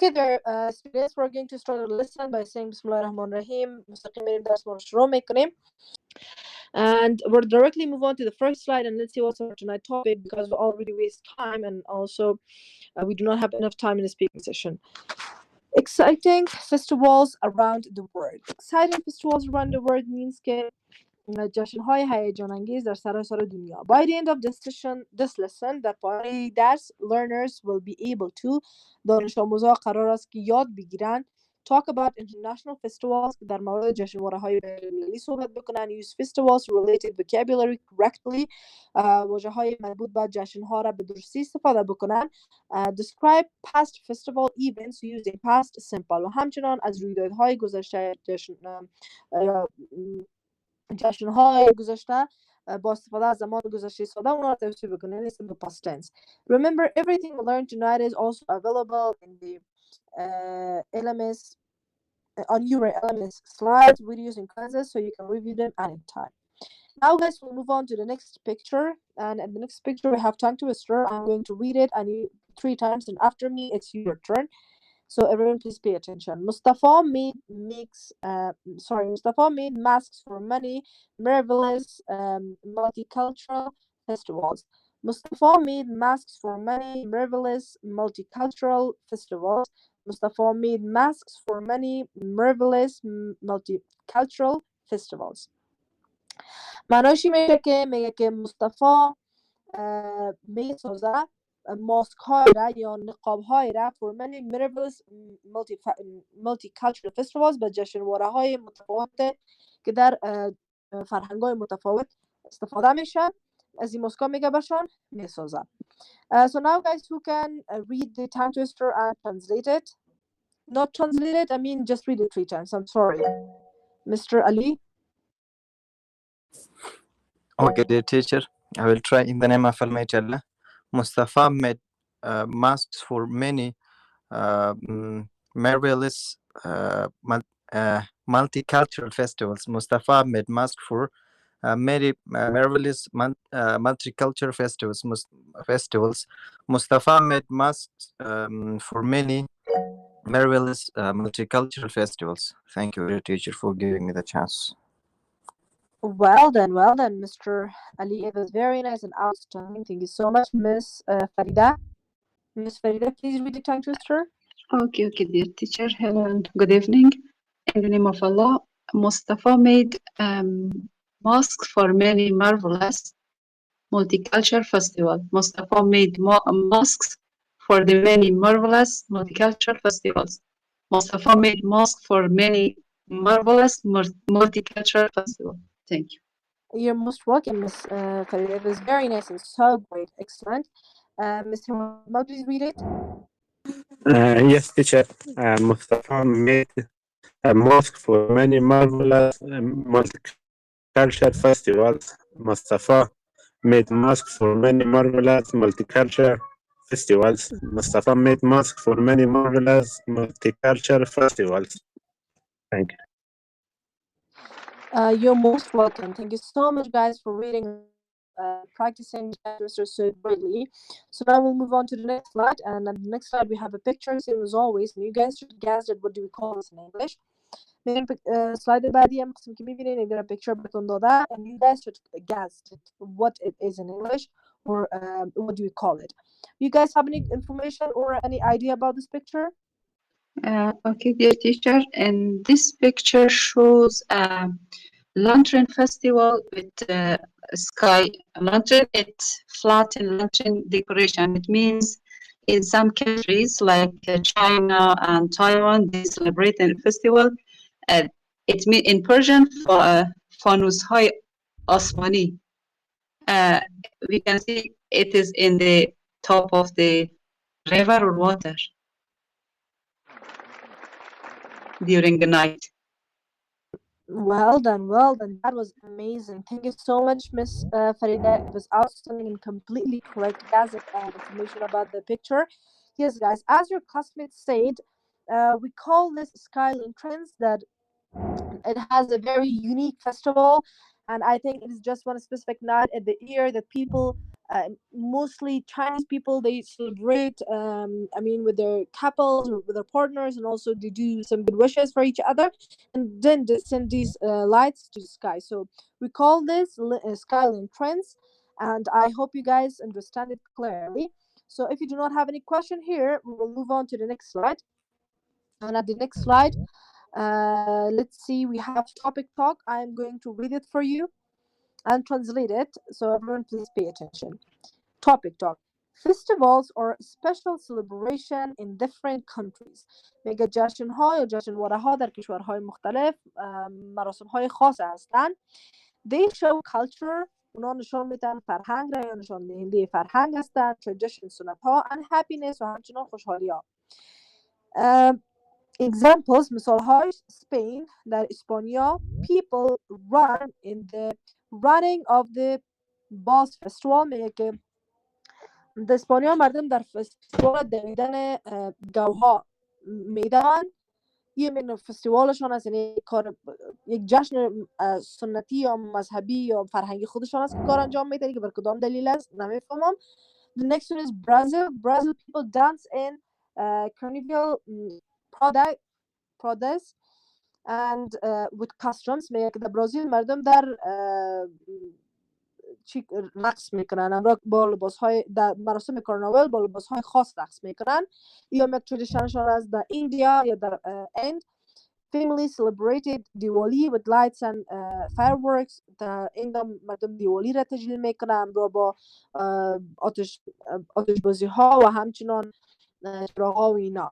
Okay, there, students, we're going to start our lesson by saying Bismillah ar-Rahman ar-Rahim. مستقیم بریم درس ما رو شروع میکنیم. And we'll directly move on to the first slide and let's see what's our tonight topic, because we already waste time and also we do not have enough time in the speaking session. Exciting festivals around the world. Exciting festivals around the world means که جشن‌های هیجان انگیز در سراسر دنیا. By the end of this lesson, در پایان درس, learners will be able to, دانش آموزها قرار است که یاد بگیرن, talk about international festivals, در مورد جشنواره‌های بین‌المللی صحبت بکنن, use festivals related vocabulary correctly, واژه‌های مربوط به جشن‌ها را به درستی استفاده بکنن, describe past festival events using past simple, و همچنان از رویدادهای گذشته جشن‌های گذشته با استفاده از زمان گذشته ساده اونا رو توصیف بکنین in the past tense. Remember, everything we learned tonight is also available in the LMS on your LMS slides, videos, and classes, so you can review them anytime. Now, guys, we'll move on to the next picture, and in the next picture we have tongue twister. I'm going to read it and you 3 times, and after me it's your turn. So everyone, please pay attention. Mustafa made masks for many marvelous multicultural festivals. Mustafa made masks for many marvelous multicultural festivals. Mustafa made masks for many marvelous multicultural festivals. معناش میگه که مصطفی میسازه ماسک های را یا نقاب های را for many marvelous multicultural festivals به جشنواره های متفاوت که در فرهنگ های متفاوت استفاده میشه, از این ماسک ها میگه برشان میسازه. So now, guys, who can read the tongue twister and translate it? Not translate it, I mean just read it 3 times. I'm sorry. Mr. Ali? Okay, dear teacher, I will try in the name of Almighty Allah. Mustafa made masks for many marvelous multicultural festivals. Mustafa made masks for many marvelous multicultural festivals. Mustafa made masks for many marvelous multicultural festivals. Thank you, dear teacher, for giving me the chance. Well done, Mr. Ali. It was very nice and outstanding. Thank you so much, Miss Farida. Miss Farida, please read the tongue twister. Okay, dear teacher. Hello and good evening. In the name of Allah, Mustafa made masks for many marvelous multicultural festivals. Mustafa made masks for the many marvelous multicultural festivals. Mustafa made masks for many marvelous multicultural festivals. Thank you. You're most welcome, Miss Farida. It was very nice and so great. Excellent. Miss Hima, please read it. Yes, teacher. Mustafa made a mask for many marvelous multicultural festivals. Mustafa made masks for many marvelous multicultural festivals. Mustafa made masks for many marvelous multicultural festivals. Thank you. You're most welcome. Thank you so much, guys, for reading, practicing so greatly. So now we'll move on to the next slide, and on the next slide we have a picture, same as always, and you guys should guess it. What do we call this in English? Slide بعدی هم قسم که میبینین این picture بهتون داده, and you guys should guess what it is in English, or what do we call it? You guys have any information or any idea about this picture? Okay, dear teacher, and this picture shows a lantern festival with sky lantern. It's flat and lantern decoration. It means in some countries like China and Taiwan, they celebrate a festival. It means in Persian, fanus hai asmani. We can see it is in the top of the river or water during the night. Well done. That was amazing. Thank you so much, Miss Farida. It was outstanding and completely correct guys and information about the picture. Yes, guys, as your classmates said, we call this sky lanterns, that it has a very unique festival, and I think it is just one specific night at the year that people mostly Chinese people, they celebrate with their couples or with their partners, and also they do some good wishes for each other, and then they send these lights to the sky. So we call this sky lanterns, and I hope you guys understand it clearly. So if you do not have any question here, we will move on to the next slide. And at the next slide, let's see, we have topic talk. I am going to read it for you and translate it, so everyone please pay attention. Topic talk: festivals or special celebration in different countries. میگه جشن ها یا جشنواره ها در کشورهای مختلف مراسم های خاص هستند. They show culture. اونا نشان میدن فرهنگ را یا نشان دهنده فرهنگ هستند. Tradition، سنت ها، and happiness و همچنان خوشحالی ها. Examples، مثال های: Spain، در اسپانیا people run in the running of the Balls Festival. میگه که در اسپانیا مردم در فستیوال دویدن گوها میدن. یه من فستیوالشان است، یعنی کار یک جشن سنتی یا مذهبی یا فرهنگی خودشان است که کار انجام میدن که بر کدام دلیل است نمیفهمم. The next one is Brazil. Brazil people dance in carnival protests and with costumes. میگه که در برزیل مردم در رقص میکنن، امرا با لباس های در مراسم کارناوال با لباس های خاص رقص میکنن. یا یک تردیشنشان از در ایندیا یا در اند. Family celebrated دیوالی with lights and fireworks. در این مردم دیوالی را تجلیل میکنن، امرا با آتش بازی ها و همچنان چراغا و اینا.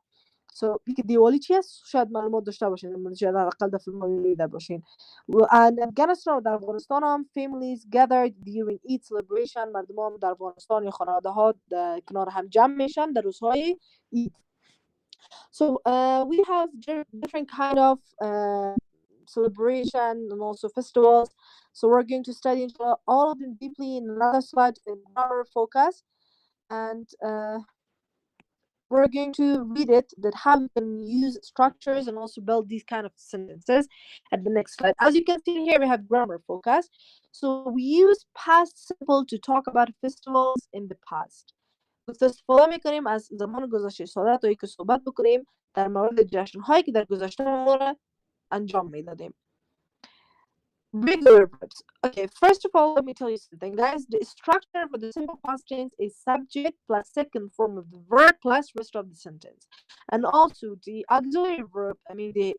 که دیوالی چی است؟ شاید معلومات داشته باشین، شاید حداقل در فیلم ها دیده باشین. و افغانستان و در افغانستان هم families gathered during Eid celebration. مردم هم در افغانستان یا خانواده ها کنار هم جمع میشن در روزهای اید. So we have different kind of celebration and also festivals. So we're going to study all of them deeply in another slide in grammar focus, and we're going to read it, that how you can use structures and also build these kind of sentences at the next slide. As you can see here, we have grammar focus. So we use past simple to talk about festivals in the past. استفاده میکنیم از زمان گذشته ساده تا اینکه صحبت بکنیم در مورد جشن هایی که در گذشته ما را انجام میدادیم. Regular verbs. Okay, first of all, let me tell you something, guys. The structure for the simple past tense is subject plus second form of the verb plus rest of the sentence. And also the auxiliary verb, the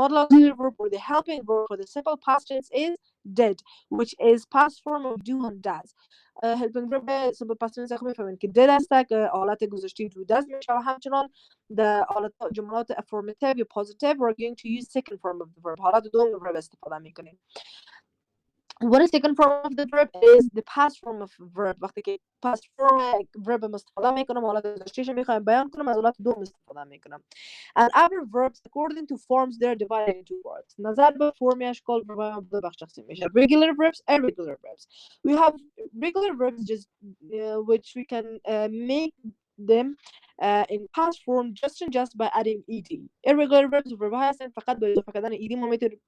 modal auxiliary verb or the helping verb for the simple past tense is did, which is past form of do and does. helping verb simple past tense خوب میفهمین که did است که حالت گذشته do does میشه و همچنان در حالت جملات affirmative یا positive we're going to use second form of the verb. حالت دوم verb استفاده میکنیم. What is second form of the verb is the past form of verb. وقتی که past form verb استفاده میکنم حالت گذشتهش میخوایم بیان کنم از حالت دوم استفاده میکنم. And other verbs according to forms they're divided into parts. نظر به فرم اشکال verb دو بخش تقسیم میشه. Regular verbs, irregular verbs. We have regular verbs just which we can make them in past form just by adding ed. Irregular verbs verb هستن فقط با اضافه کردن ed ما میتونیم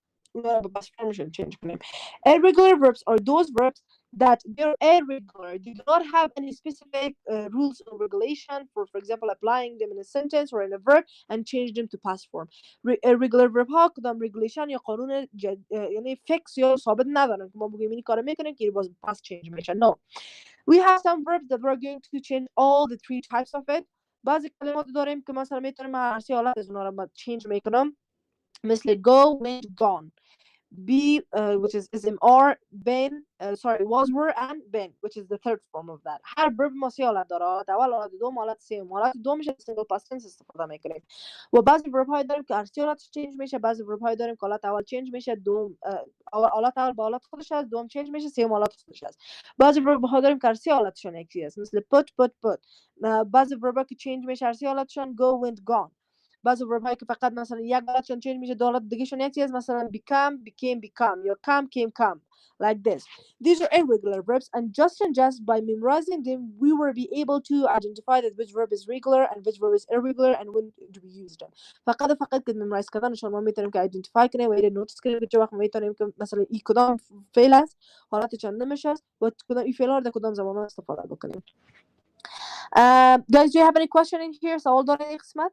past form change کنیم. Irregular verbs are those verbs that they're irregular. They do not have any specific rules or regulation for example applying them in a sentence or in a verb and change them to past form. Irregular verb ها کدام regulation یا قانون یعنی fix یا ثابت ندارن که ما بگیم این کارو میکنیم که باز past change میشه. No. We have some verbs that we're going to change all the three types of it. بعضی کلمات داریم که مثلا میتونیم هر سه حالت از اونها رو change میکنم، مثل go, went, gone. Be which is SMR, been, was, were and been which is the third form of that. هر verb ما سه حالت داره، حالت اول، حالت دوم، حالت سوم. حالت دوم میشه single past tense استفاده میکنیم. و بعضی verb های داریم که هر سه حالت چنج میشه، بعضی verb های داریم که حالت اول چنج میشه، دوم حالت اول با حالت خودش هست، دوم چنج میشه، سوم حالت خودش هست. بعضی verb ها داریم که هر سه حالتشون یکی است، مثل put. بعضی verb ها که چنج میشه هر سه حالتشون go, went, gone. بعضی ورب هایی که فقط مثلا یک حالتشون چنج میشه دو حالت دیگهشون یک چیز مثلا become became become یا come came come like this. These are irregular verbs and just by memorizing them we will be able to identify that which verb is regular and which verb is irregular and when to be used. فقط که memorize کردنشون ما میتونیم که identify کنیم و اینو نوتس کنیم که چه وقت میتونیم که مثلا این کدام فعل است حالت چند نمیشه و کدام این فعل ها در کدام زمان استفاده بکنیم. Guys, do you have any question in here? سوال دارین این قسمت؟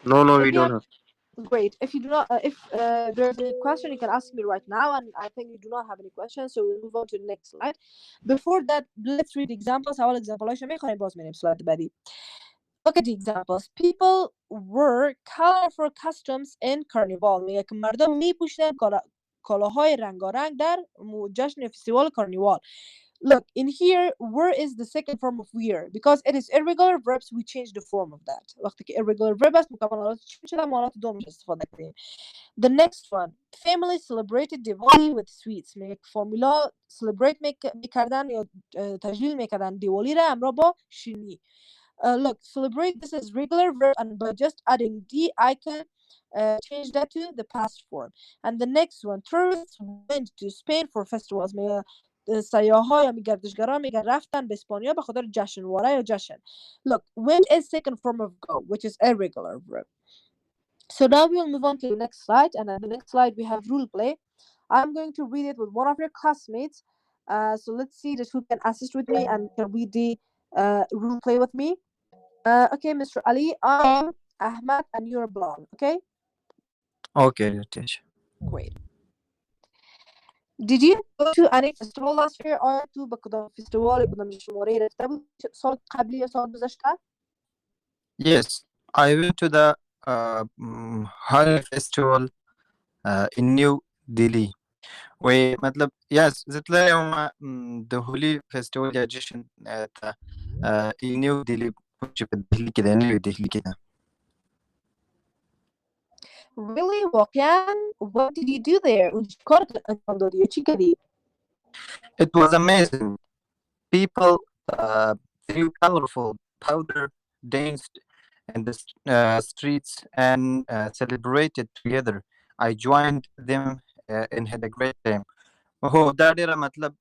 No, If we you don't have, have. great. If you do not, if there's any question, you can ask me right now, and I think you do not have any questions, so we'll move on to the next slide. Before that, let's read examples. اول example میخوایم باز می‌ریم slide بعدی. Look at the examples. People wear colorful costumes in carnival. میگه که مردم میپوشن کالاهای رنگارنگ در جشن فستیوال کارنیوال. Look, in here, wear is the second form of wear. Because it is irregular verbs, we change the form of that. وقتی که irregular verb است مکملات چی شده مالات دومش استفاده کنیم. The next one, family celebrated Diwali with sweets. میگه فامیلا celebrate میکردن یا تجلیل میکردن دیوالی را همراه با شیرینی. Look, celebrate, this is regular verb and by just adding D I can change that to the past form. And the next one, tourists went to Spain for festivals. میگه سیاح‌ها یا گردشگران میگن رفتن به اسپانیا به خاطر جشنواره یا جشن. Look, went is second form of go, which is irregular verb. So now we'll move on to the next slide, and on the next slide we have rule play. I'm going to read it with one of your classmates. So let's see just who can assist with me and can read the rule play with me. Okay, Mr. Ali, I am Ahmad and you're Bilal, okay? Okay, teacher. Great. Did you go to any festival last year? آیا تو به کدام فستیوال کدام شماره رفته بود سال قبلی یا سال گذشته؟ Yes, I went to the Holi festival in New Delhi. ومطلب yes زه تللی وم د هولي فیسټیول یا جشن ته نیو دهلي چې په دهلي کې دی نوی دهلي کې ده. Really? واقعا؟ What did you do there? اونجا چی کار انجام دادی یا چی کردی؟ It was amazing. People threw colorful powder, danced in the streets and celebrated together. I joined them and had a great time. هو دا ډیره مطلب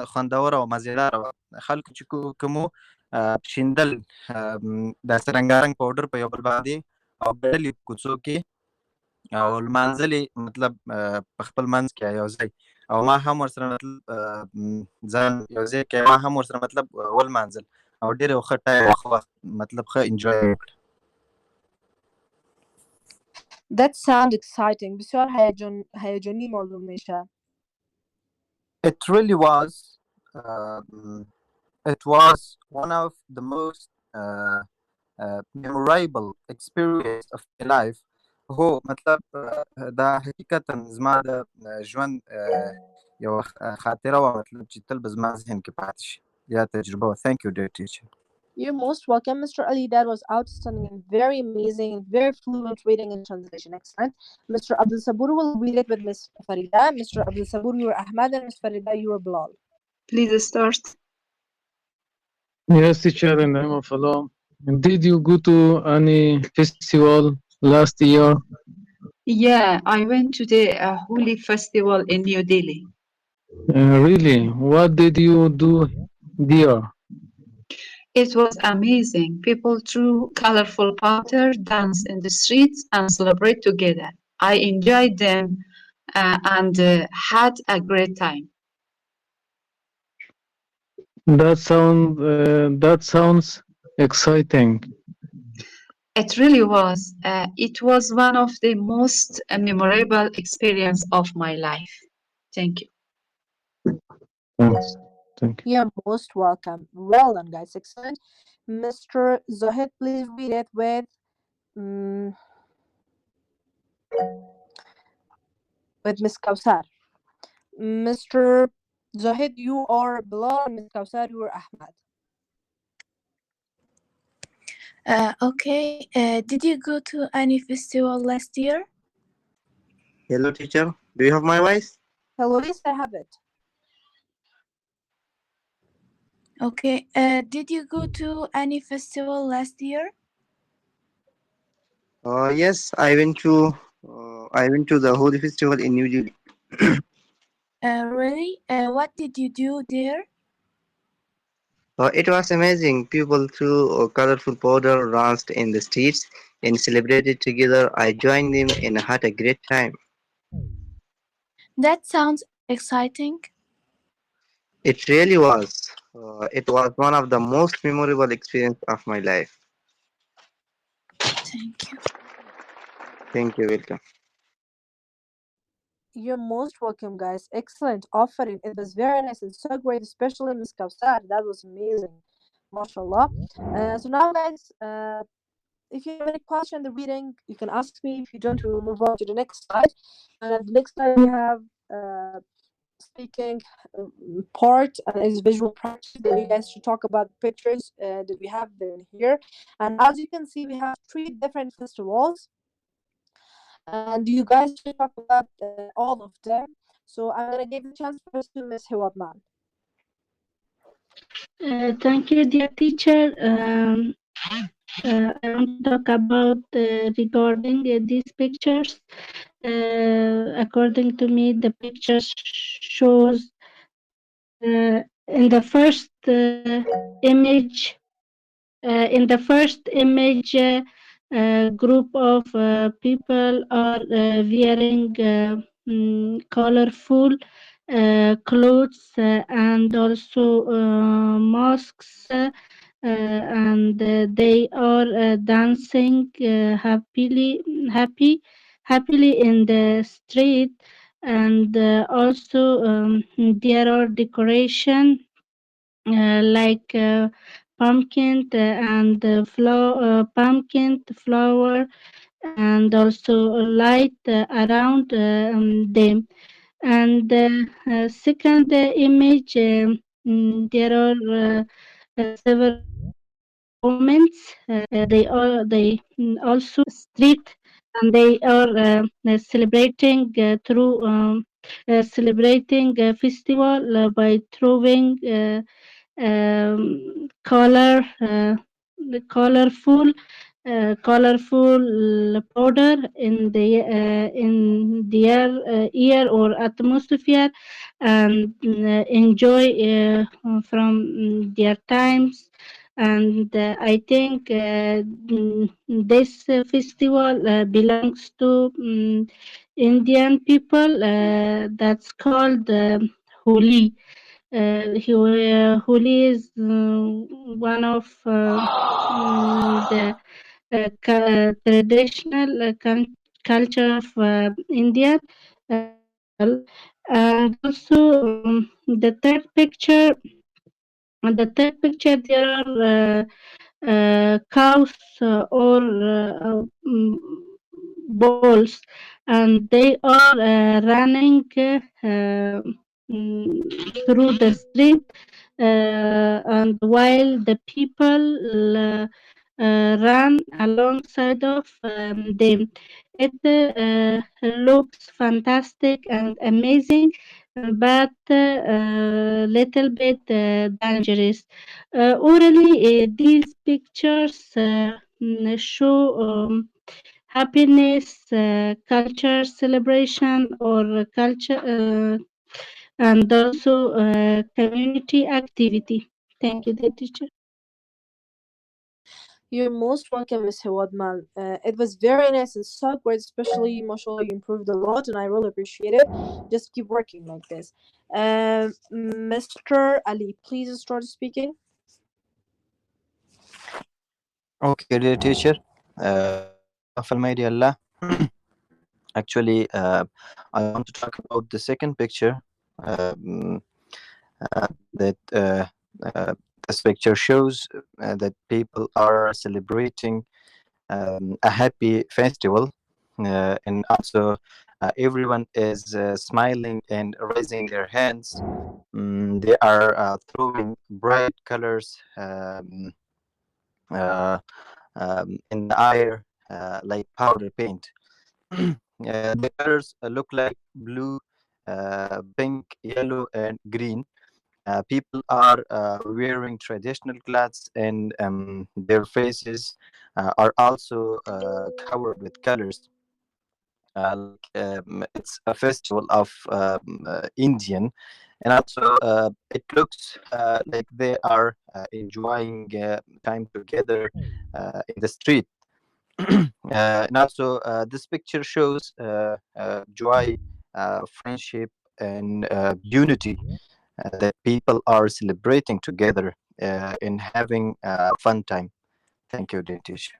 خوندوره او مزیداره وه. خلکو چې کومو شیندل داسې رنګارنګ پاوډر په یو بل باندې او ګډلې کوڅو کې او لمانځلې مطلب په خپل منځ کې یو ځای او ما هم ورسره مطلب ځان یو ځای کې ما هم ورسره مطلب ولمانځل او ډېر یو ښه ټایم ښه وخت مطلب ښه انجوی وکړ. That sounds exciting. بسیار هیجانی معلوم میشه. It really was. It was one of the most memorable experience of my life. هو مطلب دا حقیقتا زما د ژوند یو خاطره وه مطلب چې تل به زما ذهن کې پاتې شي یا تجربه وه. Thank you dear teacher. You're most welcome, Mr. Ali. That was outstanding and very amazing and very fluent reading and translation. Excellent. Mr. Abdul Sabur will read it with Ms. Farida. Mr. Abdul Sabur, you are Ahmad, and Ms. Farida, you are Bilal. Please start. Yes, teacher, and I'm a fellow. Did you go to any festival last year? Yeah, I went to the Holi festival in New Delhi. Really? What did you do there? It was amazing. People threw colorful powder, danced in the streets, and celebrate together. I enjoyed them and had a great time. That sounds exciting. It really was. It was one of the most memorable experience of my life. Thank you. Thanks. Thank you. You're most welcome. Well done, guys. Excellent. Mr. Zohid, please read it with Ms. Kausar. Mr. Zohid, you are Bilal, and Ms. Kausar, you are Ahmad. Okay. Did you go to any festival last year? Hello, teacher. Do you have my voice? Hello, yes, I have it. Okay. Did you go to any festival last year? Yes, I went to the Holi festival in New Delhi. Really? What did you do there? It was amazing. People threw colorful powder, danced in the streets, and celebrated together. I joined them and had a great time. That sounds exciting. It really was. It was one of the most memorable experiences of my life. Thank you. Thank you, welcome. You're most welcome, guys. Excellent offering. It was very nice and so great, especially Miss Kausar. That was amazing. MashaAllah. So now, guys, if you have any question in the reading, you can ask me. If you don't, we will move on to the next slide. And at the next slide, we have speaking part and is visual practice. Then you guys should talk about pictures that we have there in here. And as you can see, we have three different festivals, and you guys should talk about all of them. So I'm gonna give the chance first to Miss Hiwadman. Thank you, dear teacher. I want to talk about regarding these pictures. According to me, the pictures shows in the first image. In the first image, group of people are wearing colorful clothes and also masks, and they are dancing happily in the street, and also there are decoration like pumpkin and pumpkin flower, and also light around them. And second image, there are several women. They also street, and they are celebrating through celebrating a festival by throwing the colorful powder in the air or atmosphere, and enjoy from their times. And I think this festival belongs to Indian people. That's called Holi. Holi is one of the traditional culture of India. And also the third picture, there are cows or balls, and they are running through the street, and while the people run alongside of them. It looks fantastic and amazing, but little bit dangerous. Orally, these pictures show happiness, culture celebration, or culture, and also community activity. Thank you, dear teacher. You're most welcome, Miss Hiwadman. It was very nice and so great, especially mashallah, you improved a lot, and I really appreciate it. Just keep working like this. Mr. Ali, please start speaking. Okay, dear teacher. Almighty Allah. Actually, I want to talk about the second picture. That this picture shows that people are celebrating a happy festival, and also everyone is smiling and raising their hands. They are throwing bright colors in the air, like powder paint. The colors look like blue, pink, yellow, and green. People are wearing traditional clothes, and their faces are also covered with colors. It's a festival of Indian, and also it looks like they are enjoying time together in the street. And also, this picture shows joy, friendship, and unity that people are celebrating together and having fun time. Thank you, dear teacher.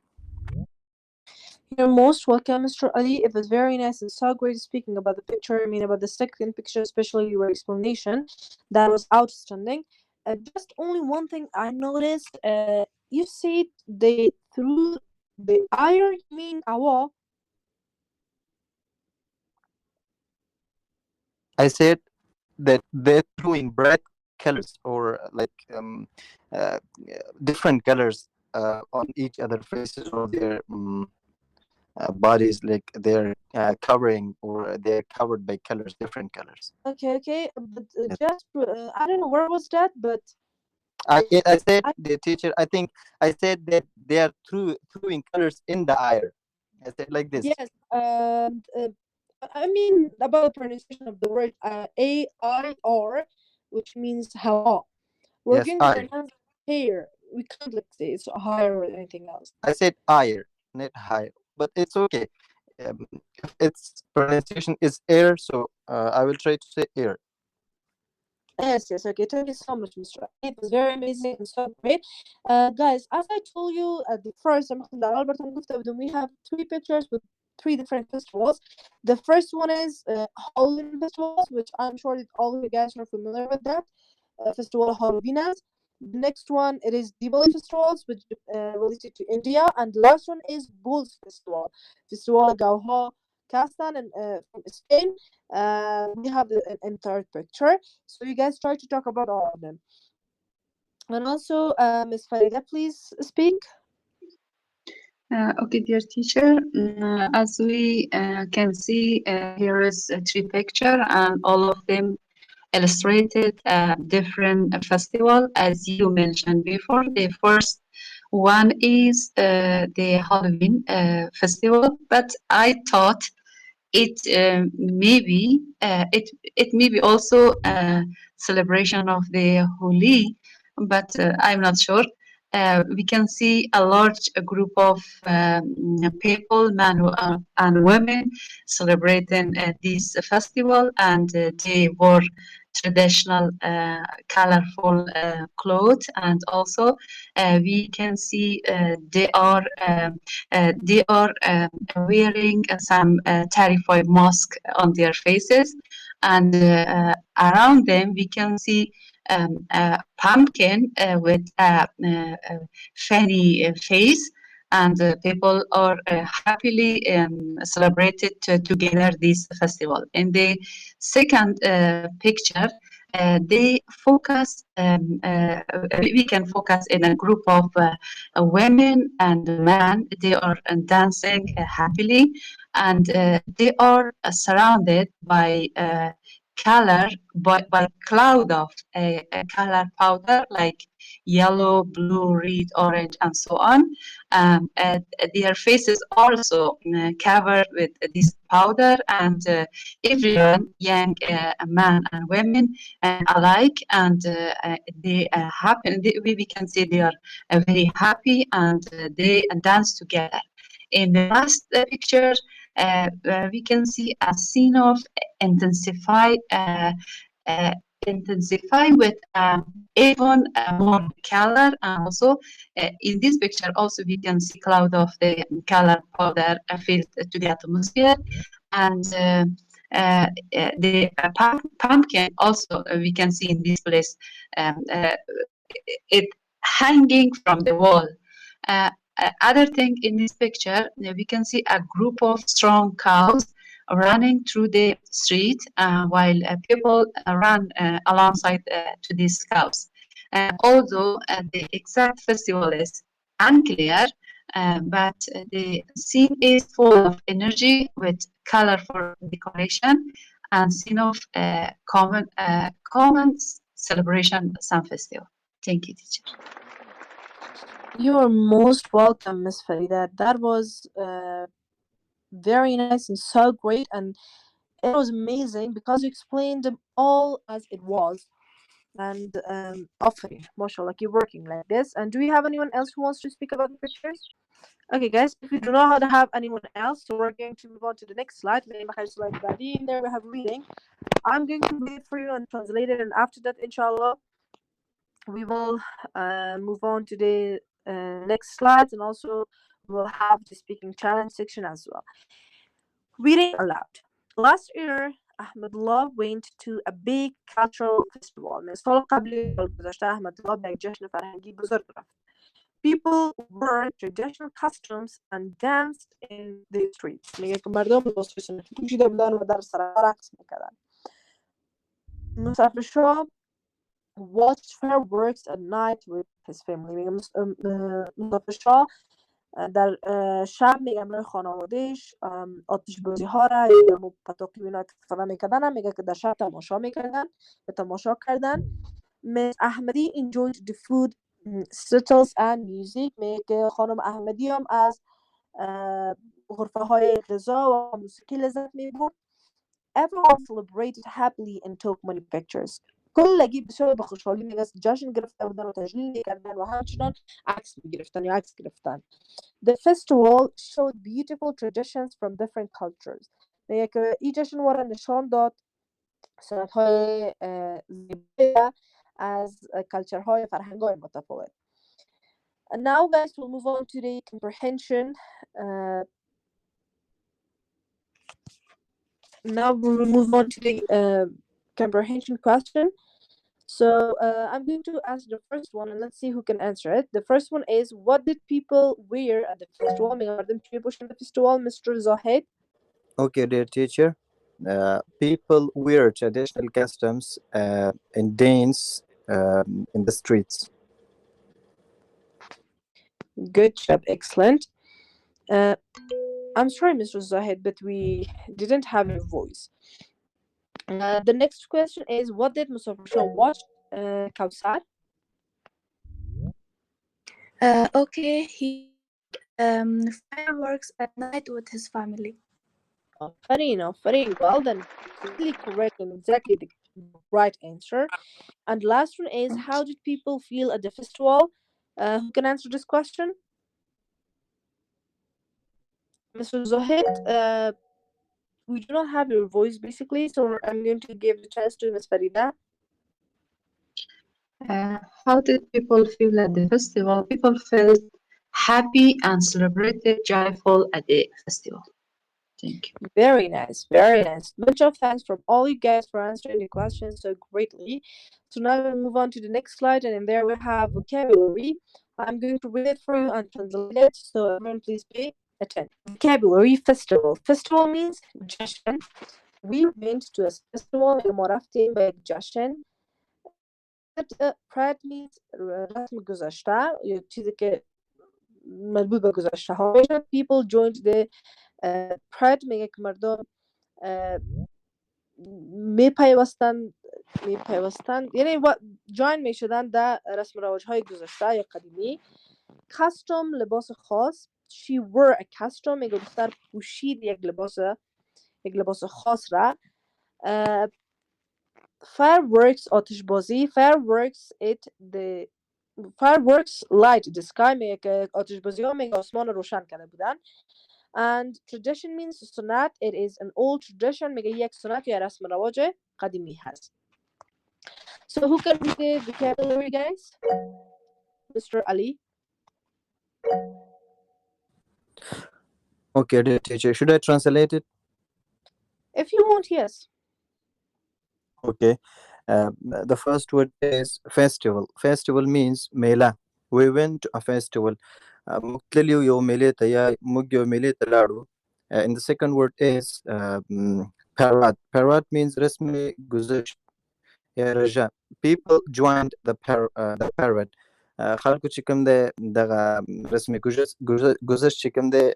You're most welcome, Mr. Ali. It was very nice and so great speaking about the picture. I mean, about the second picture, especially your explanation. That was outstanding. Just only one thing I noticed. You said they threw the iron. You mean awa? I said that they're throwing bright colors or uh, different colors on each other faces or their bodies, like they're covering or they're covered by colors, different colors. Okay. But Yes. just I don't know where was that, but I said, I the teacher, I think I said that they are throwing colors in the air. I said like this. yes. I mean about the pronunciation of the word AIR, which means hawa. We're Yes, going to air. pronounce hair. We can't like say it's higher or anything else. I said air, not high, but it's okay. If its pronunciation is air, so I will try to say air. Yes. Okay. Thank you so much, Mr. Ali. It was very amazing and so great. Guys, as I told you at the first, we have three pictures with three different festivals. The first one is Halloween festivals, which I'm sure that all of you guys are familiar with that. Festival Halloweeninas. The next one it is Diwali festivals, which related to India, and the last one is Bulls festival, Festival Gauha Kastan and from Spain. We have the third picture, so you guys try to talk about all of them. And also, Miss Farida, please speak. Okay, dear teacher, as we can see, here is three picture and all of them illustrated different festival as you mentioned before. The first one is the Halloween festival, but I thought it maybe it may be also a celebration of the Holi, but I'm not sure. We can see a large group of people, men and women, celebrating this festival, and they wore traditional colorful clothes, and also we can see they are wearing some terrified mask on their faces, and around them we can see a pumpkin with a funny face, and people are happily celebrated together this festival. In the second picture, they focus. We can focus in a group of women and men. They are dancing happily, and they are surrounded by color by cloud of a color powder like yellow, blue, red, orange, and so on. Their faces also covered with this powder, and everyone, young men and women alike, and they happy. We can see they are very happy, and they dance together. In the last picture, we can see a scene of intensify uh, intensify with even more color, and also in this picture also we can see cloud of the color powder filled to the atmosphere, and the pumpkin also we can see in this place, um, uh, it hanging from the wall. Uh, Other thing in this picture, we can see a group of strong cows running through the street while people run alongside to these cows. Although the exact festival is unclear, but the scene is full of energy with colorful decoration and scene of common celebration, some festival. Thank you, teacher. You are most welcome, Miss Farida. That was very nice and so great, and it was amazing because you explained them all as it was. And offering, mashallah, like you're working like this. And do we have anyone else who wants to speak about the pictures? Okay, guys, if we do not have anyone else, so we're going to move on to the next slide. Slide Dari. In there we have reading. I'm going to read it for you and translate it, and after that, inshallah, we will move on to the next slides, and also we'll have the speaking challenge section as well. Reading aloud. Last year, Ahmedullah went to a big cultural festival. من سال قبل گذشته احمدالله به یک جشن فرهنگی بزرگ رفت. People wore traditional costumes and danced in the streets. میگه که مردم لباسهای سنتی پوشیده بودن و در سراسر رقص میکردن. مسافر شاه watched fireworks at night with his family. میگه مسافر شاه در شب میگم برای خانوادهش آتش بازی ها را یا پتاقی اینا استفاده میکردن. میگه که در شب تماشا میکردن و تماشا کردن. Miss Ahmadi enjoyed the food, stills and music. میگه که خانم احمدی هم از غرفه های غذا و موسیقی لذت میبرد. Everyone celebrated happily and took many pictures. کلگی بسیار به خوشحالی میگه جشن گرفته بودن و تجلیل میکردن و همچنان عکس میگرفتن یا عکس گرفتن. The festival showed beautiful traditions from different cultures. میگه که این جشن وارا نشان داد سنت‌های زیبایی از کلچرهای فرهنگ‌های متفاوت. And now guys we'll move on to the comprehension. Now we'll move on to the comprehension question. So I'm going to ask the first one and let's see who can answer it. The first one is, what did people wear at the festival? The festival, Mr. Zahid. Okay, dear teacher. People wear traditional customs and dance in the streets. Good job, excellent. I'm sorry, Mr. Zahid, but we didn't have your voice. The next question is, what did Musafir Shah watch? Kausar? Okay, he fireworks at night with his family. Very well then. Really correct and exactly the right answer. And last one is, how did people feel at the festival? Who can answer this question? Mr. Zahid, we do not have your voice basically, so I'm going to give the chance to Ms. Farida. How did people feel at the festival? People felt happy and celebrated joyful at the festival. Thank you. Very nice, very nice. Much of thanks from all you guys for answering the questions so greatly. So now we'll move on to the next slide, and in there we have vocabulary. I'm going to read it for you and translate it, so everyone please pay attention. Vocabulary: festival. Festival means jashan. We went to a festival in Moraftin by jashan. Pride means رسم گذشته یا چیزی که مربوط به گذشته ها میشه. People joined the pride. میگه که مردم میپیوستند یعنی join میشدن در رسم و رواج های گذشته یا قدیمی. Costume لباس خاص. She wore a costume. میگه دختر پوشید یک لباس خاص را. Fireworks آتش بازی. Fireworks light the sky. میگه که آتش بازی ها میگه آسمان رو روشن کرده بودن. And tradition means سنت. It is an old tradition. میگه یک سنت یا رسم رواج قدیمی هست. So who can read the vocabulary, guys? Mr. Ali. Okay, dear teacher. Should I translate it? If you want, yes. Okay. The first word is festival. Festival means mela. We went to a festival. مختلف يوم ميليتا يا مجيو ميليتا لارو. And the second word is parade. Parade means رسم گذشت يا رجاء. People joined the parade. خلکو چې کوم دی دغه رسم گذشت چې کوم دی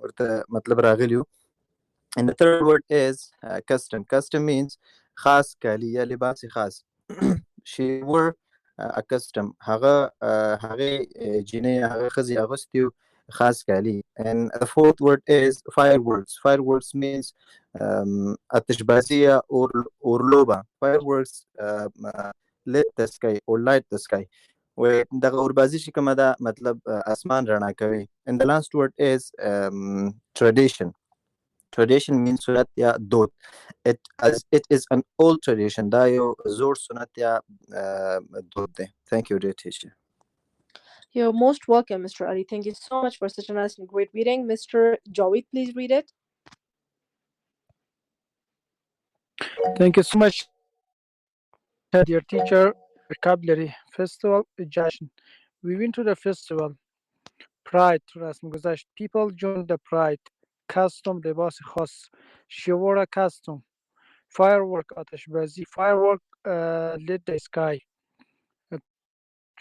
ورته مطلب راغلیو. And the third word is custom. Custom means خاص کالی یا لباس خاص. she were accustomed هغه جینۍ هغه ښځې اغوستي وو خاص کالي. And the fourth word is fireworks. Fireworks means آتشبازي یا اورلوبه. Fireworks lit the sky or light the sky. و دغه اوربازي چې کومه ده مطلب اسمان رڼا کوي. And the last word is tradition. Tradition means سنت یا دود. It is an old tradition. دا یو زوړ سنت یا دود دی. Thank you, dear teacher. You're most welcome, Mr. Ali. Thank you so much for such a nice and great reading. Mr. Jawid, please read it. Thank you so much, dear teacher. Vocabulary festival جشن. We went to the festival. Pride رسم گذشت. People joined the pride. Custom لباس خاص. She wore a costume. Firework آتشبازی. Firework lit the sky.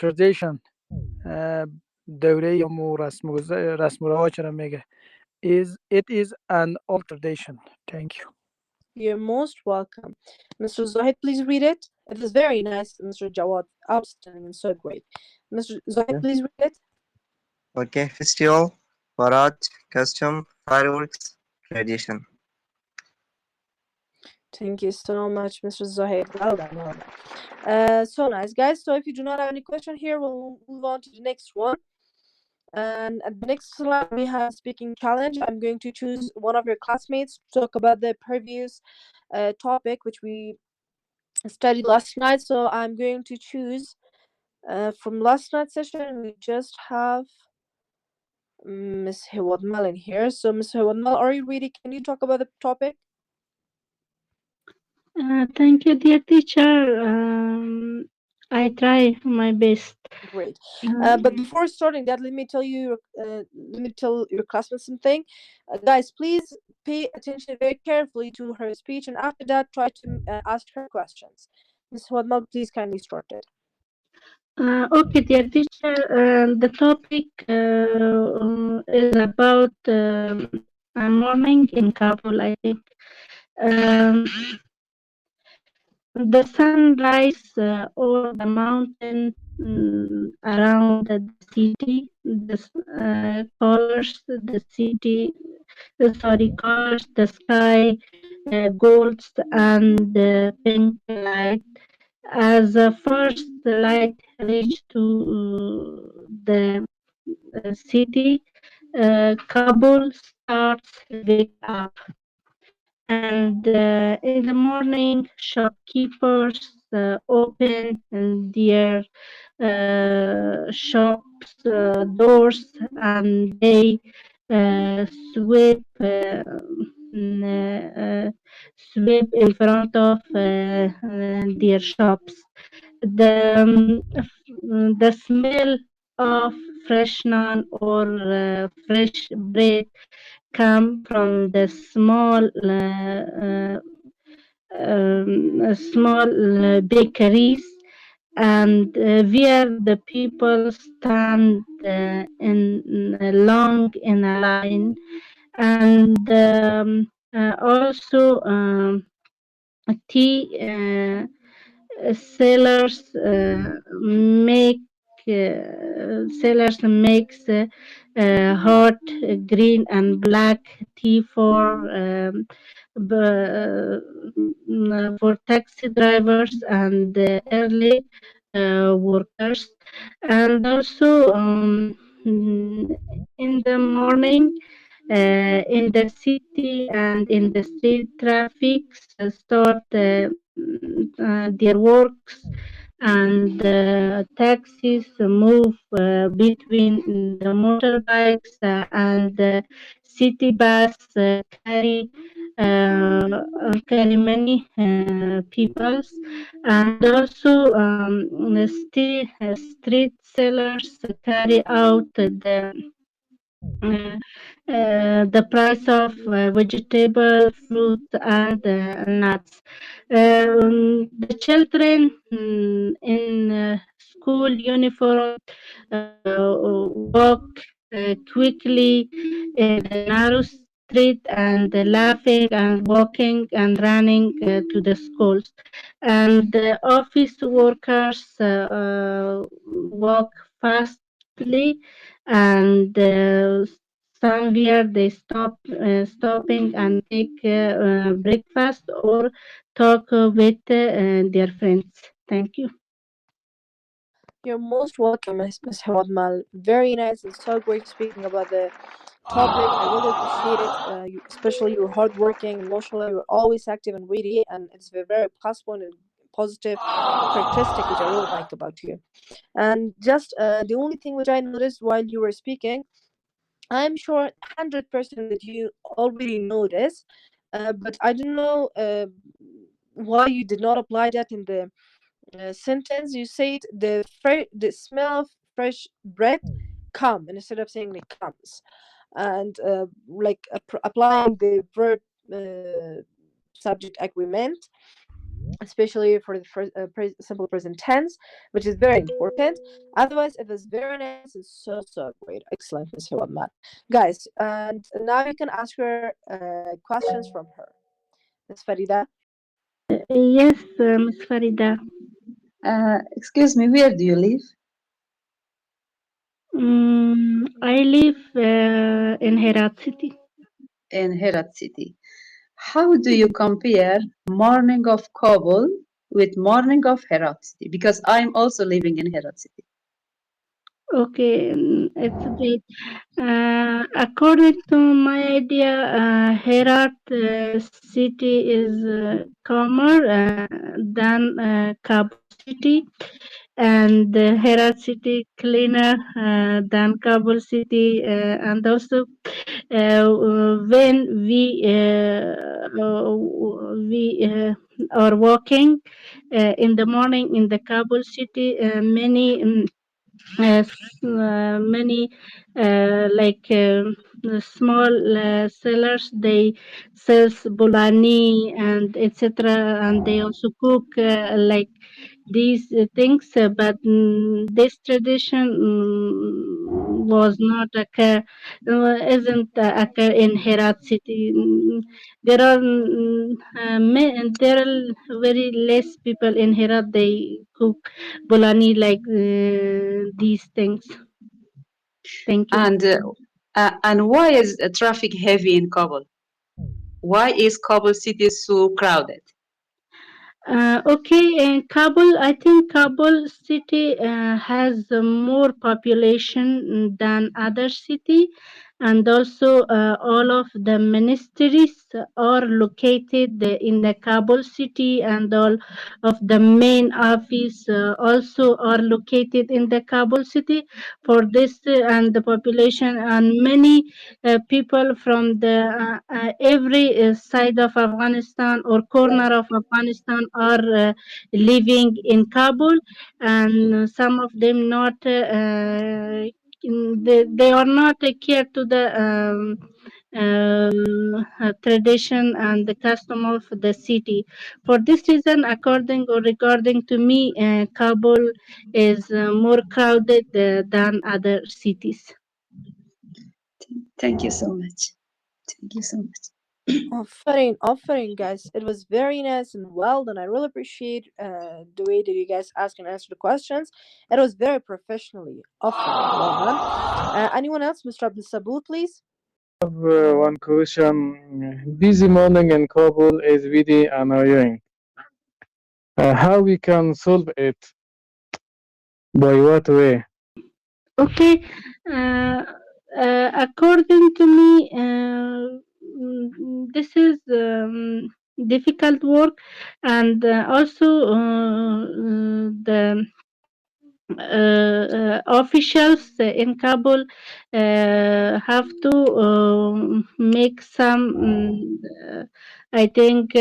Tradition دوره یا مو رسم و رواج را میگه. It is an old tradition. Thank you. You're most welcome. Mr. Zahid, please read it. It is very nice, Mr. Jawad. Outstanding and so great. Mr. Zahid, please read it. Okay, festival, parade, custom, fireworks, tradition. Thank you so much, Mr. Zahid. Well done, well done. So nice, guys. So if you do not have any question here, we'll move on to the next one. And at the next slide, we have speaking challenge. I'm going to choose one of your classmates to talk about the previous topic, which we studied last night. So I'm going to choose from last night's session. We just have Miss Hewadmal in here. So Miss Hewadmal, are you ready? Can you talk about the topic? Thank you, dear teacher. I try my best. Great. But before starting that, let me tell your classmates something. Guys, please pay attention very carefully to her speech, and after that, try to ask her questions. Ms. Wadmal, please kindly start it. Okay, dear teacher. The topic is about a morning in Kabul, I think. The sunrise over the mountain around the city, the colors the sky, golds and pink light. As the first light reached to the city, Kabul starts wake up. And in the morning, shopkeepers open their shops doors, and they sweep in front of their shops. The smell of fresh naan or fresh bread come from the small bakeries, and where the people stand in a line, and also tea sellers makes hot green and black tea for taxi drivers and early workers. And also in the morning, in the city and in the street, traffic start their works, and taxis move between the motorbikes and the city bus carry many peoples, and also street sellers carry out the price of vegetable, fruit, and nuts. The children in school uniform walk quickly in the narrow street and laughing and walking and running to the schools. And the office workers walk fastly, and somewhere they stopping and take breakfast or talk with their friends. Thank you. You're most welcome, Ms. Hawadmal. Very nice and so great speaking about the topic. I really appreciate it, especially you're hardworking, emotionally, you're always active and ready, and it's a very possible and positive characteristic which I really like about you. And just the only thing which I noticed while you were speaking, I'm sure 100% that you already know this, but I don't know why you did not apply that in the sentence. You said the smell of fresh bread come, and instead of saying it comes, and like applying the verb subject agreement, especially for the first simple present tense, which is very important. Otherwise, it was very nice and so great. Excellent, Ms. Hiwadmat. Guys, and now you can ask her questions from her. Ms. Farida. Yes, Ms. Farida. Excuse me, where do you live? I live in Herat City. In Herat City. How do you compare morning of Kabul with morning of Herat City? Because I'm also living in Herat City. Okay, it's great. According to my idea, Herat city is calmer than Kabul city, and Herat city cleaner than Kabul city, and also when we are walking in the morning in the Kabul city, many like small sellers, they sells bulani and etc, and they also cook like these things, but this tradition was not occur isn't occur in Herat city. There are there are very less people in Herat, they cook bulani like these things. Thank you. And why is traffic heavy in Kabul? Why is Kabul city so crowded? Okay, in Kabul, I think Kabul city has more population than other city, and also all of the ministries are located in the Kabul city, and all of the main office also are located in the Kabul city. For this and the population and many people from the every side of Afghanistan or corner of Afghanistan are living in Kabul, and some of them not they are not care to the tradition and the custom of the city. For this reason, according or regarding to me, Kabul is more crowded than other cities. Thank you so much. Thank you so much. Offering, guys. It was very nice and well done. I really appreciate the way that you guys ask and answer the questions. It was very professionally. Offering, well done. Anyone else, Mr. Abdul Sabul, please? Have one question. Busy morning in Kabul is very annoying. How we can solve it? By what way? Okay, according to me, this is difficult work, and also the officials in Kabul have to make some, I think,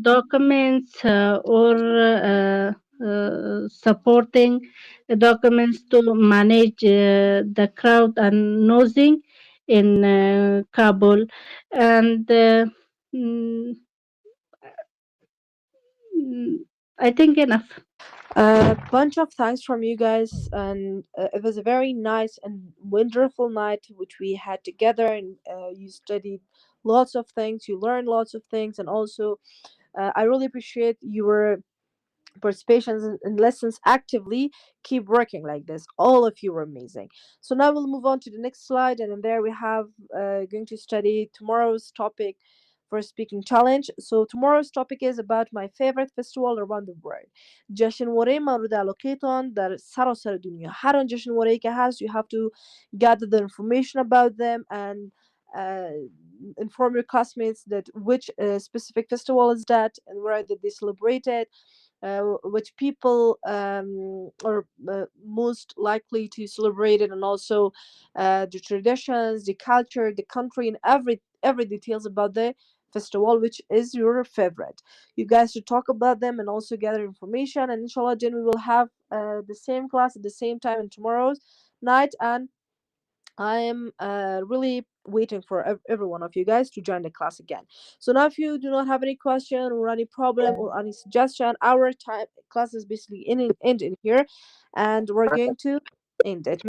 documents or supporting documents to manage the crowd and nosing in Kabul, and mm, I think enough. A bunch of thanks from you guys, and it was a very nice and wonderful night which we had together. And you studied lots of things, you learned lots of things, and also I really appreciate your participation in lessons actively. Keep working like this. All of you were amazing. So now we'll move on to the next slide, and in there we have going to study tomorrow's topic for speaking challenge. So tomorrow's topic is about my favorite festival around the world. جشنواره مورد علاقهتان در سراسر دنیا. هر آن جشنواره‌ای که هست, you have to gather the information about them and inform your classmates that which specific festival is that and where did they celebrate it, which people are most likely to celebrate it, and also the traditions, the culture, the country, and every details about the festival which is your favorite. You guys should talk about them and also gather information, and inshallah then we will have the same class at the same time in tomorrow's night. And I am really waiting for every one of you guys to join the class again. So now if you do not have any question or any problem or any suggestion, our time class is basically ending in here, and we're going to end it.